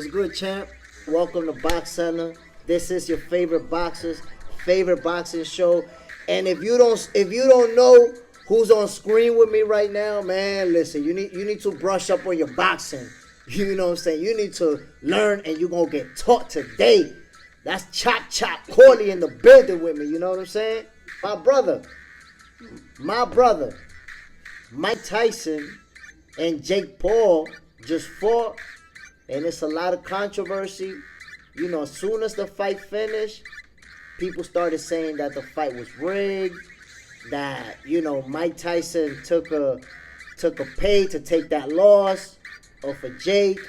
good, champ? Welcome to Box Center. This is your favorite boxer's favorite boxing show. And if you don't know who's on screen with me right now, man, listen, you need to brush up on your boxing. You know what I'm saying? You need to learn, and you're gonna get taught today. That's Chop Corley in the building with me. You know what I'm saying? My brother, Mike Tyson and Jake Paul just fought, and it's a lot of controversy. You know, as soon as the fight finished, people started saying that the fight was rigged, that, you know, Mike Tyson took a pay to take that loss off of Jake.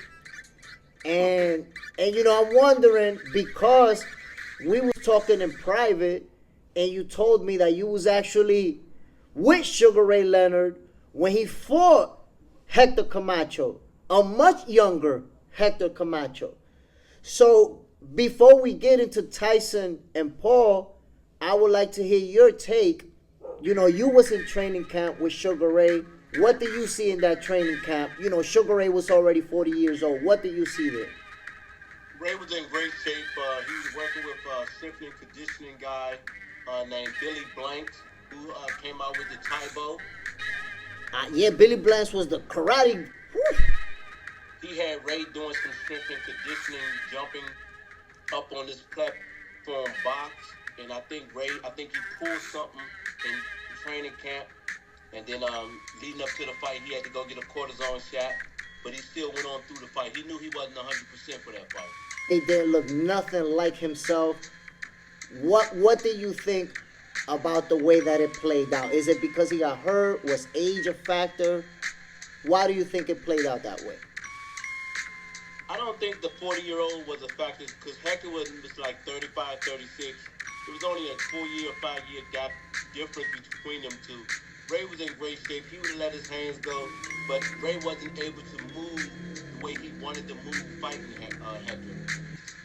And you know, I'm wondering, because we was talking in private and you told me that you was actually with Sugar Ray Leonard when he fought Hector Camacho, a much younger Hector Camacho. So before we get into Tyson and Paul, I would like to hear your take. You know, you was in training camp with Sugar Ray. What did you see in that training camp? You know, Sugar Ray was already 40 years old. What did you see there? Ray was in great shape. He was working with a strength and conditioning guy named Billy Blanks, who came out with the Taibo. Yeah, Billy Blanks was the karate. Whew. He had Ray doing some strength and conditioning, jumping up on this platform box. And I think he pulled something in training camp. And then leading up to the fight, he had to go get a cortisone shot. But he still went on through the fight. He knew he wasn't 100% for that fight. He didn't look nothing like himself. What do you think about the way that it played out? Is it because he got hurt? Was age a factor? Why do you think it played out that way? I don't think the 40-year-old was a factor, because Hector was like 35, 36. It was only a 4-year, 5-year gap difference between them two. Ray was in great shape. He would have let his hands go, but Ray wasn't able to move the way he wanted to move fighting Hector.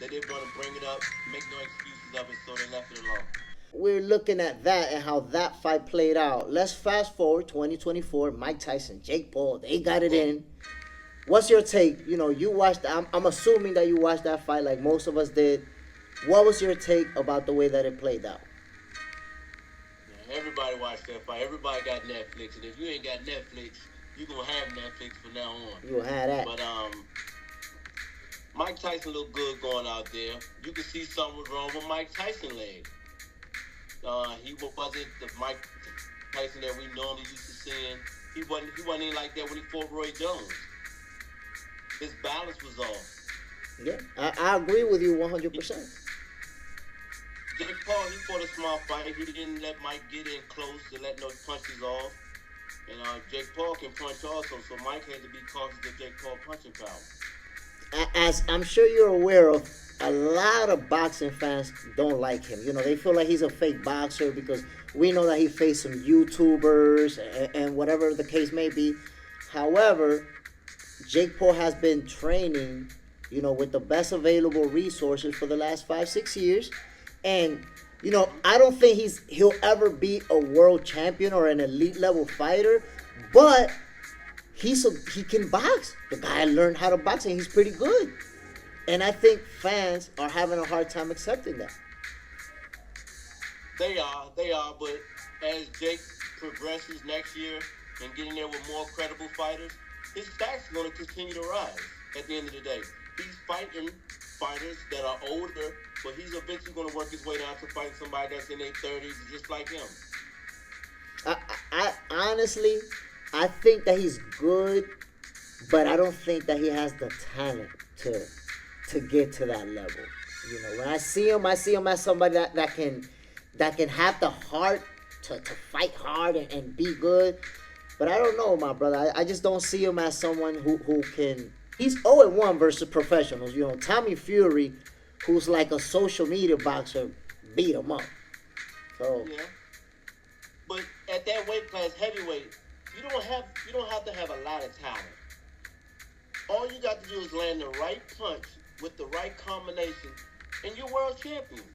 They didn't want to bring it up, make no excuses of it, so they left it alone. We're looking at that and how that fight played out. Let's fast forward 2024. Mike Tyson, Jake Paul, they got it in. What's your take? You know, you watched. I'm assuming that you watched that fight like most of us did. What was your take about the way that it played out? Everybody watched that fight. Everybody got Netflix, and if you ain't got Netflix, you gonna have Netflix from now on. You'll have that. But Mike Tyson looked good going out there. You can see something was wrong with Mike Tyson leg. He wasn't the Mike Tyson that we normally used to seeing. He wasn't even like that when he fought Roy Jones. His balance was off. Yeah, I agree with you 100%. Jake Paul, he fought a small fight. He didn't let Mike get in close to let no punches off. And Jake Paul can punch also, so Mike had to be cautious of Jake Paul punching power. As I'm sure you're aware of, a lot of boxing fans don't like him. You know, they feel like he's a fake boxer because we know that he faced some YouTubers and whatever the case may be. However, Jake Paul has been training, you know, with the best available resources for the last 5-6 years. And, you know, I don't think he'll ever be a world champion or an elite level fighter, but he can box. The guy learned how to box, and he's pretty good. And I think fans are having a hard time accepting that. They are, but as Jake progresses next year and getting there with more credible fighters, his stats are going to continue to rise at the end of the day. He's fighting fighters that are older, but he's eventually going to work his way down to fight somebody that's in their 30s just like him. I honestly, I think that he's good, but I don't think that he has the talent to get to that level. You know, when I see him as somebody that can have the heart to fight hard and be good. But I don't know, my brother. I just don't see him as someone who can. He's 0-1 versus professionals. You know, Tommy Fury, who's like a social media boxer, beat him up. So yeah. But at that weight class, heavyweight, you don't have to have a lot of talent. All you got to do is land the right punch with the right combination, and you're world champion.